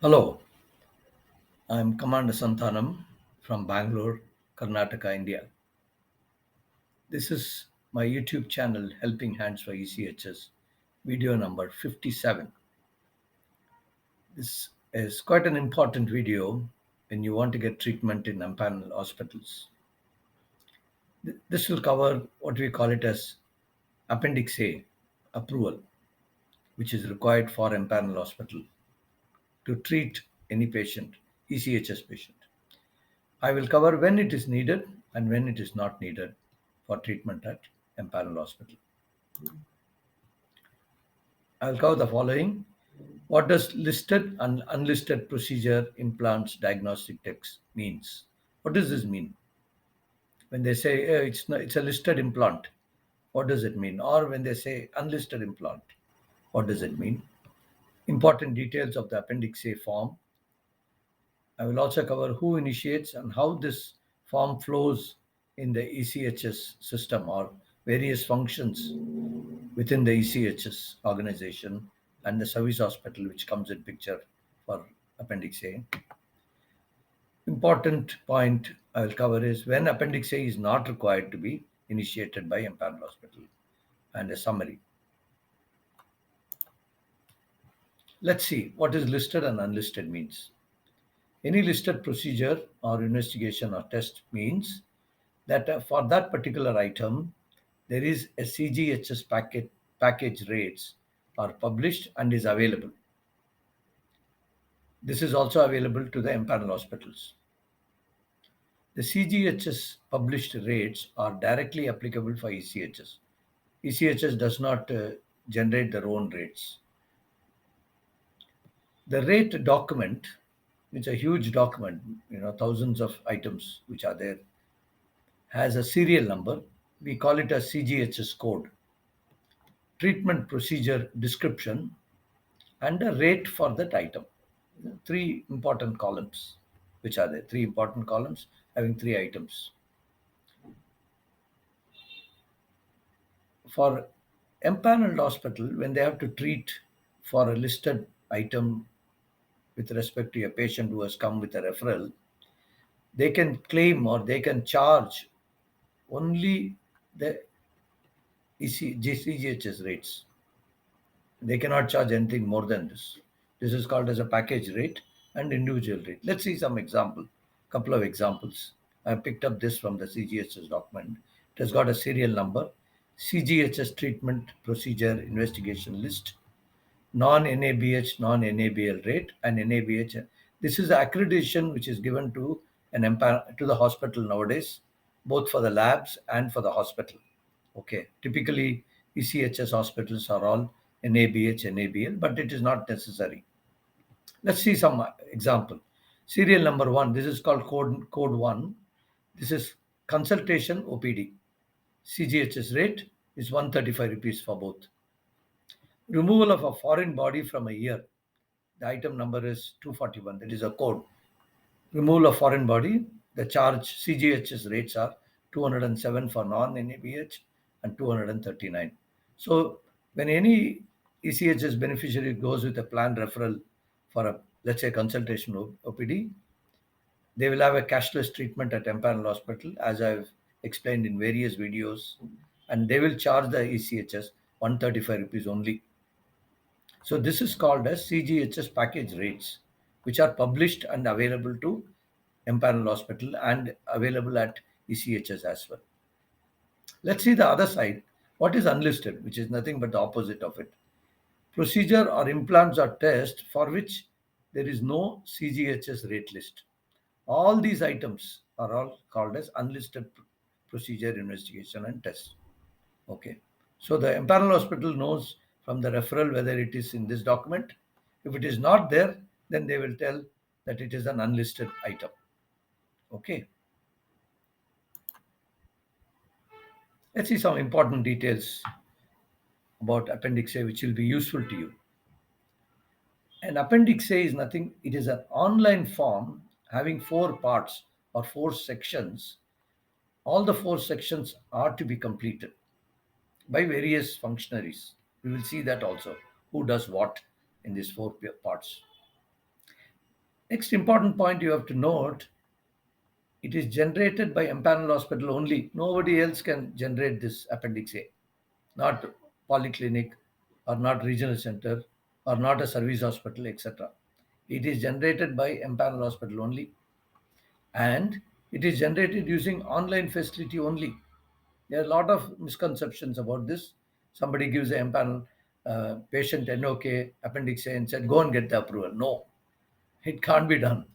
Hello, I'm Commander Santhanam from Bangalore, Karnataka, India. This is my YouTube channel, Helping Hands for ECHS, video number 57. This is quite an important video when you want to get treatment in Empanelled hospitals. This will cover what we call it as Appendix A approval, which is required for Empanelled hospital to treat any patient, ECHS patient. I will cover when it is needed and when it is not needed for treatment at Impalnt Hospital. I will cover the following. What does listed and unlisted procedure implants diagnostic text means? What does this mean? When they say it's a listed implant, what does it mean? Or when they say unlisted implant, what does it mean? Important details of the Appendix A form. I will also cover who initiates and how this form flows in the ECHS system or various functions within the ECHS organization and the service hospital, which comes in picture for Appendix A. Important point I will cover is when Appendix A is not required to be initiated by Impalnt Hospital, and a summary. Let's see what is listed and unlisted means. Any listed procedure or investigation or test means that for that particular item, there is a CGHS package rates are published and is available. This is also available to the empanel hospitals. The CGHS published rates are directly applicable for ECHS. ECHS does not generate their own rates. The rate document, it's a huge document, thousands of items which are there, has a serial number. We call it a CGHS code. Treatment procedure description and a rate for that item. Three important columns, which are there. Three important columns having three items. For empaneled hospital, when they have to treat for a listed item with respect to a patient who has come with a referral, they can claim or they can charge only the GCGHS rates. They cannot charge anything more than this. This is called as a package rate and individual rate. Let's see some example, couple of examples. I picked up this from the CGHS document. It has got a serial number, CGHS treatment procedure investigation list, non-NABH, non-NABL rate, and NABH. This is the accreditation which is given to to the hospital nowadays, both for the labs and for the hospital. Okay, typically ECHS hospitals are all NABH, NABL, but it is not necessary. Let's see some example. Serial number one. This is called code one. This is consultation OPD. CGHS rate is 135 rupees for both. Removal of a foreign body from a ear. The item number is 241. That is a code. Removal of foreign body. The charge CGHS rates are 207 for non-NABH and 239. So when any ECHS beneficiary goes with a planned referral for a, let's say, consultation OPD, they will have a cashless treatment at Empanelled Hospital, as I've explained in various videos, and they will charge the ECHS 135 rupees only. So this is called as CGHS package rates, which are published and available to Empanelled Hospital and available at ECHS as well. Let's see the other side. What is unlisted, which is nothing but the opposite of it? Procedure or implants or test for which there is no CGHS rate list. All these items are all called as unlisted procedure, investigation, and test. Okay. So the Empanel Hospital knows from the referral whether it is in this document. If it is not there, then they will tell that it is an unlisted item. Okay. Let's see some important details about Appendix A, which will be useful to you. An Appendix A is nothing, it is an online form having four parts or four sections. All the four sections are to be completed by various functionaries. We will see that also, who does what in these four parts. Next important point you have to note, it is generated by Empanel Hospital only. Nobody else can generate this Appendix A. Not polyclinic or not regional center or not a service hospital, etc. It is generated by Empanel Hospital only, and it is generated using online facility only. There are a lot of misconceptions about this. Somebody gives an empanel patient NOK appendix A and said, go and get the approval. No, it can't be done.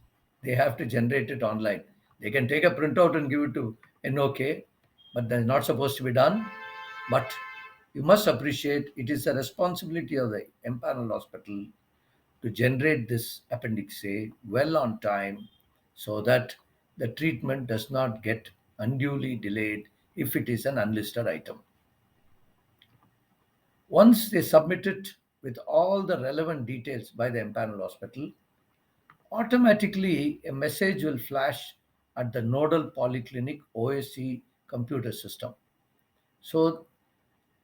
They have to generate it online. They can take a printout and give it to NOK, but that's not supposed to be done. But you must appreciate it is the responsibility of the empanel hospital to generate this appendix A well on time so that the treatment does not get unduly delayed if it is an unlisted item. Once they submit it with all the relevant details by the empanel hospital, automatically a message will flash at the nodal polyclinic OSC computer system. So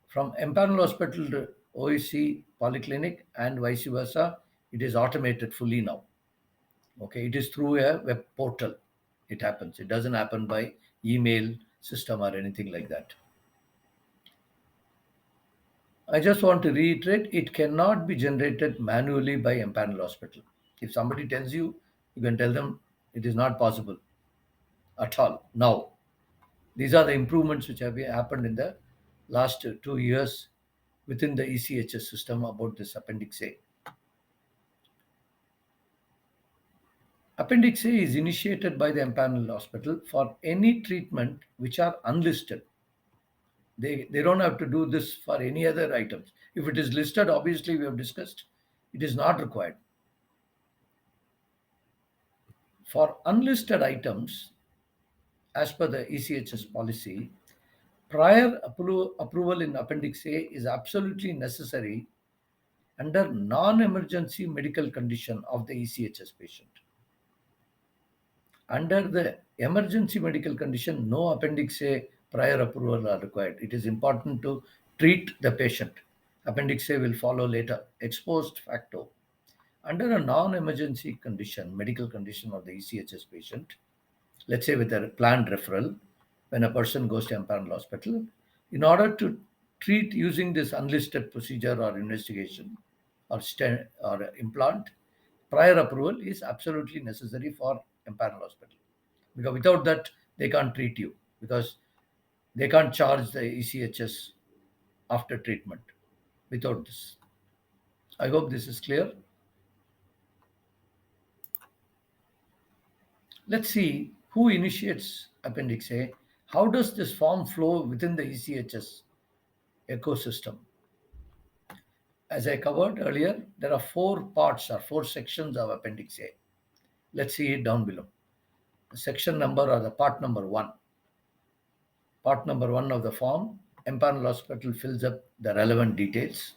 from empanel hospital to OSC polyclinic and vice versa, it is automated fully now. Okay, it is through a web portal. It happens. It doesn't happen by email system or anything like that. I just want to reiterate, it cannot be generated manually by Empanel Hospital. If somebody tells you, you can tell them it is not possible at all. Now, these are the improvements which have happened in the last 2 years within the ECHS system about this Appendix A. Appendix A is initiated by the Empanel Hospital for any treatment which are unlisted. They don't have to do this for any other items. If it is listed, obviously we have discussed, it is not required. For unlisted items, as per the ECHS policy, prior approval in Appendix A is absolutely necessary under non-emergency medical condition of the ECHS patient. Under the emergency medical condition, no Appendix A prior approval are required. It is important to treat the patient. Appendix A will follow later, ex post facto. Under a non-emergency condition, medical condition of the ECHS patient, let's say with a planned referral, when a person goes to Impalnt hospital, in order to treat using this unlisted procedure or investigation or implant, prior approval is absolutely necessary for Impalnt hospital. Because without that, they can't treat you because they can't charge the ECHS after treatment without this. I hope this is clear. Let's see who initiates Appendix A. How does this form flow within the ECHS ecosystem? As I covered earlier, there are 4 parts or 4 sections of Appendix A. Let's see it down below. The section number or the part number 1. Part number 1 of the form, Empanel Hospital fills up the relevant details.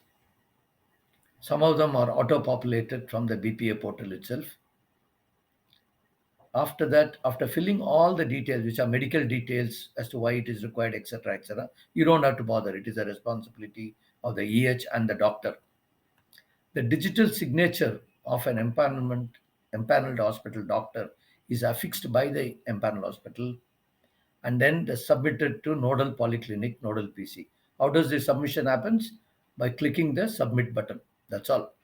Some of them are auto-populated from the BPA portal itself. After that, after filling all the details, which are medical details as to why it is required, etc., you don't have to bother. It is a responsibility of the EH and the doctor. The digital signature of an empaneled hospital doctor is affixed by the empaneled hospital and then the submitted to nodal polyclinic, nodal PC. How does the submission happens? By clicking the submit button. That's all.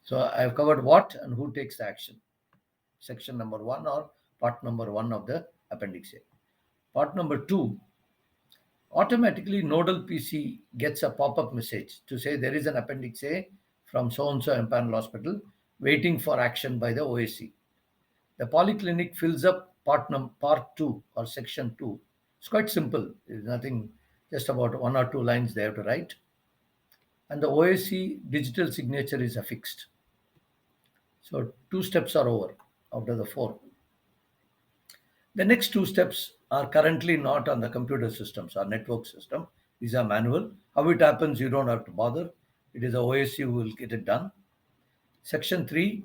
So I have covered what and who takes the action. Section number 1 or part number 1 of the Appendix A. Part number 2, automatically nodal PC gets a pop-up message to say there is an Appendix A from so-and-so Empanel Hospital waiting for action by the OAC. The polyclinic fills up part 2 or section 2. It's quite simple. There's nothing, just about 1 or 2 lines they have to write. And the OAC digital signature is affixed. So 2 steps are over out of the 4. The next 2 steps are currently not on the computer systems or network system. These are manual. How it happens, you don't have to bother. It is the OSC who will get it done. Section 3,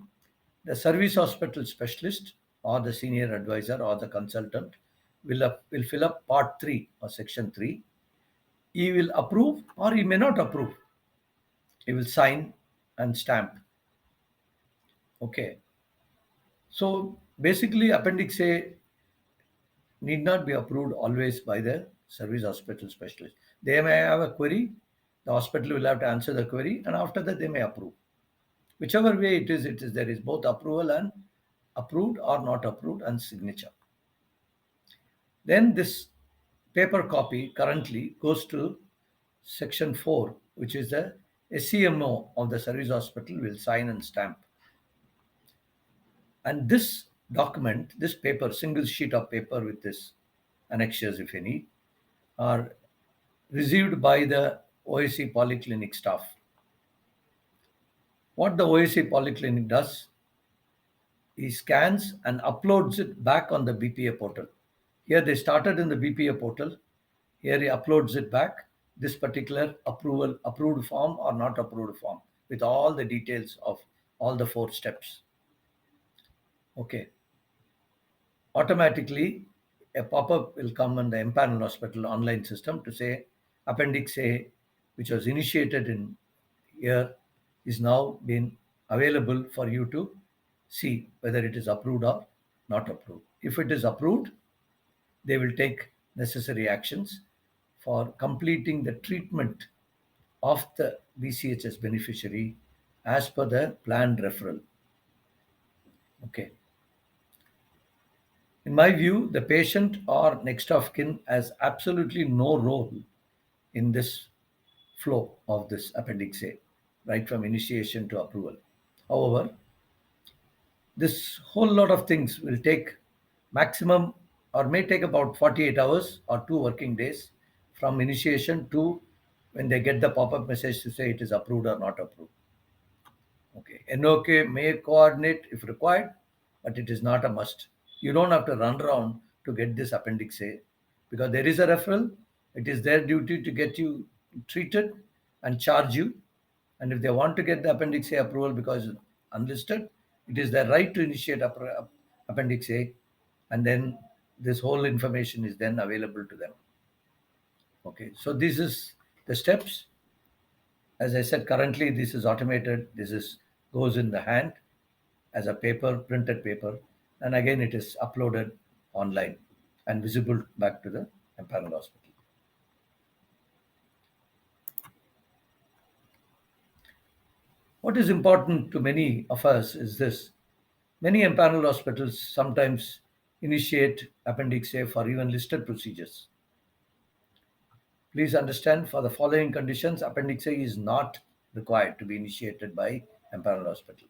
the service hospital specialist or the senior advisor or the consultant will fill up part 3 or section 3. He will approve or he may not approve. He will sign and stamp. Okay. So basically, Appendix A need not be approved always by the service hospital specialist. They may have a query, the hospital will have to answer the query, and after that they may approve. Whichever way it is there is both approval and approved or not approved and signature. Then this paper copy currently goes to section 4, which is the SCMO of the service hospital will sign and stamp. And this document, this paper, single sheet of paper with this annexures, if any, are received by the OAC polyclinic staff. What the OAC polyclinic does, he scans and uploads it back on the BPA portal. Here they started in the BPA portal. Here he uploads it back, this particular approved form or not approved form, with all the details of all the 4 steps. Okay. Automatically, a pop-up will come on the Empanelled Hospital online system to say Appendix A, which was initiated in here, is now been available for you to see whether it is approved or not approved. If it is approved, they will take necessary actions for completing the treatment of the BCHS beneficiary as per the planned referral. Okay. In my view, the patient or next of kin has absolutely no role in this flow of this Appendix A, right from initiation to approval. However, this whole lot of things will take maximum or may take about 48 hours or 2 working days from initiation to when they get the pop-up message to say it is approved or not approved. Okay, NOK may coordinate if required, but it is not a must. You don't have to run around to get this Appendix A because there is a referral. It is their duty to get you treated and charge you. And if they want to get the Appendix A approval because it's unlisted, it is their right to initiate Appendix A, and then this whole information is then available to them. Okay, so this is the steps. As I said, currently this is automated. This is goes in the hand as a paper, printed paper, and again it is uploaded online and visible back to the Empanelled Hospital. What is important to many of us is this. Many Empanelled hospitals sometimes initiate Appendix A for even listed procedures. Please understand, for the following conditions, Appendix A is not required to be initiated by Empanelled Hospital.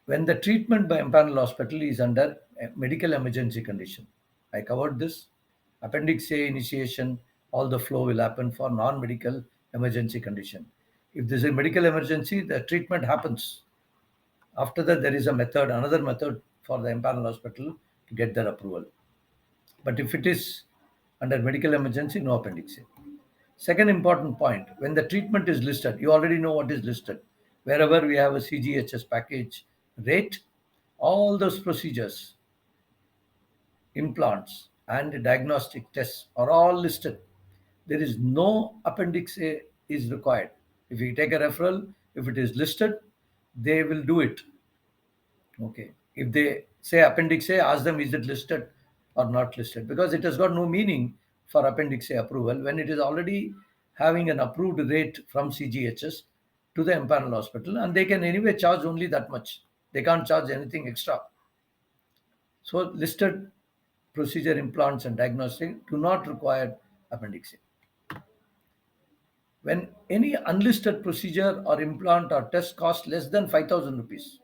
When the treatment by Empanelled Hospital is under a medical emergency condition, I covered this. Appendix A initiation, all the flow will happen for non-medical emergency condition. If there is a medical emergency, the treatment happens. After that, there is a method, another method for the Empanelled Hospital to get their approval. But if it is under medical emergency, no Appendix A. Second important point, when the treatment is listed, you already know what is listed. Wherever we have a CGHS package rate, all those procedures, implants, and diagnostic tests are all listed. There is no Appendix A is required. If you take a referral, if it is listed, they will do it. Okay. If they say Appendix A, ask them is it listed or not listed, because it has got no meaning for Appendix A approval when it is already having an approved rate from CGHS to the Empanelled Hospital, and they can anyway charge only that much. They can't charge anything extra. So listed procedure implants and diagnostic do not require Appendix A. When any unlisted procedure or implant or test costs less than 5,000 rupees,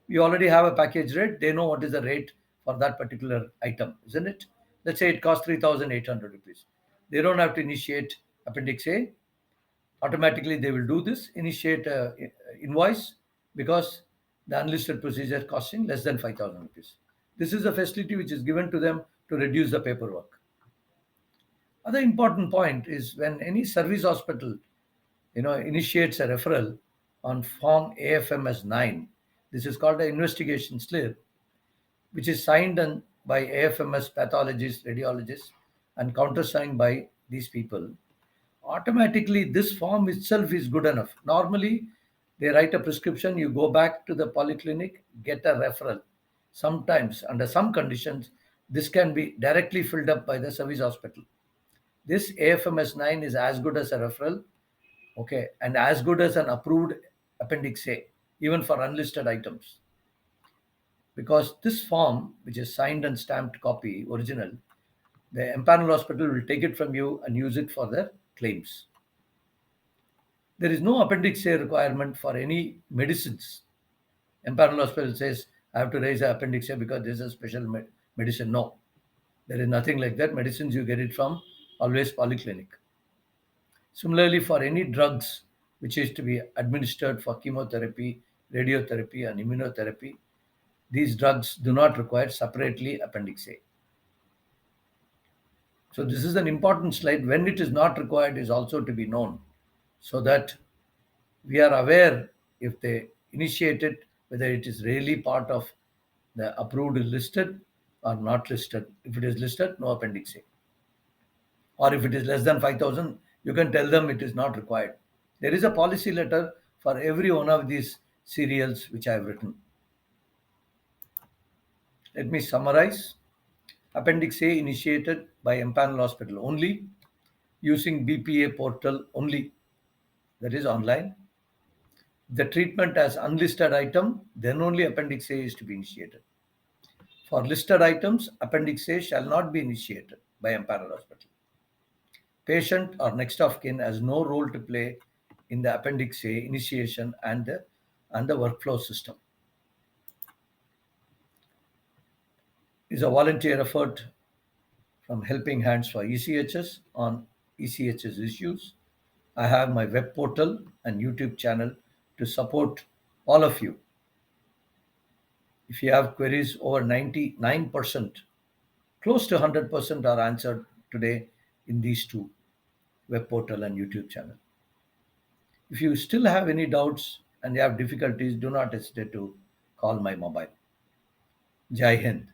you already have a package rate. They know what is the rate for that particular item, isn't it? Let's say it costs 3,800 rupees. They don't have to initiate Appendix A. Automatically, they will do this, initiate invoice because the unlisted procedure costing less than 5,000 rupees. This is a facility which is given to them to reduce the paperwork. Other important point is when any service hospital, initiates a referral on form AFMS 9. This is called an investigation slip, which is signed by AFMS pathologists, radiologists, and countersigned by these people. Automatically, this form itself is good enough. Normally, They write a prescription, you go back to the polyclinic, get a referral. Sometimes, under some conditions, this can be directly filled up by the service hospital. This AFMS 9 is as good as a referral, okay, and as good as an approved Appendix A, even for unlisted items. Because this form, which is signed and stamped copy, original, the Empanelled Hospital will take it from you and use it for their claims. There is no Appendix A requirement for any medicines. Empanelled Hospital says, I have to raise an Appendix A because this is a special medicine. No, there is nothing like that. Medicines, you get it from always polyclinic. Similarly, for any drugs which is to be administered for chemotherapy, radiotherapy, and immunotherapy, these drugs do not require separately Appendix A. So this is an important slide. When it is not required is also to be known, so that we are aware if they initiate it, whether it is really part of the approved listed or not listed. If it is listed, no Appendix A. Or if it is less than 5,000, you can tell them it is not required. There is a policy letter for every one of these serials which I have written. Let me summarize. Appendix A initiated by Empanelled Hospital only, using BPA portal only, that is online. The treatment as unlisted item, then only Appendix A is to be initiated. For listed items, Appendix A shall not be initiated by Empanelled Hospital. Patient or next of kin has no role to play in the Appendix A initiation and the workflow system. Is a volunteer effort from Helping Hands for ECHS on ECHS issues. I have my web portal and YouTube channel to support all of you. If you have queries, over 99%, close to 100% are answered today in these two, web portal and YouTube channel. If you still have any doubts and you have difficulties, do not hesitate to call my mobile. Jai Hind.